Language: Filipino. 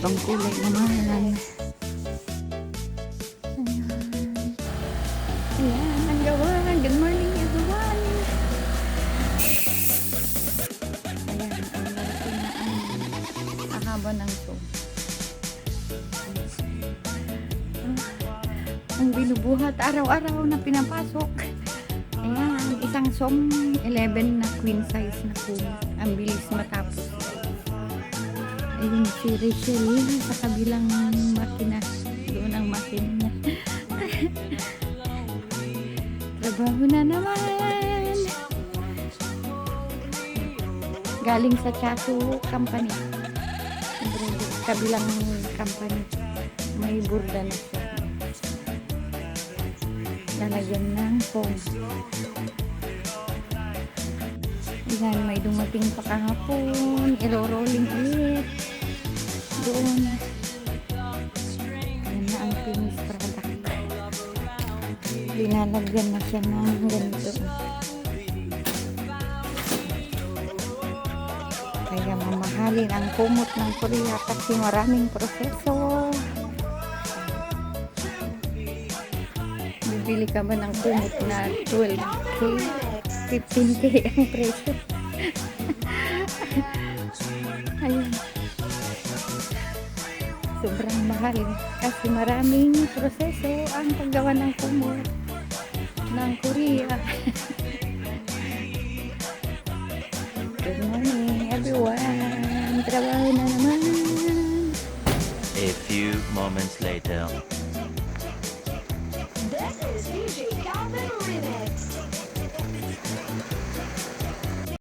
ibang kulay naman. Ayan. Ayan, ang gawa. Good morning everyone. Ayan, ang lalaki na ang haba ng so. Ang binubuhat araw-araw na pinapasok. Ayan, isang som 11 na queen size na po. Ang bilis matapos. Ayun si Rachel sa kabilang makina. Doon ang makina niya. Trabaho na naman. Galing sa Chasu company. Kabilang company. May burda na siya. Lalagyan ng foam. Yan, may dumating pa kahapon. Iro-rolling ulit. Doon. Yan na ang finished product. Linalagyan na siya ng ganito. Kaya mamahalin ang kumot ng Korea kasi maraming proseso. Bibili ka ba ng kumot na 12K? 15K ang presyo. Ayun. Sobrang mahal kasi maraming proseso ang paggawa ng kumot ng Korea. Good morning everyone. Trabaho na naman. A few moments later.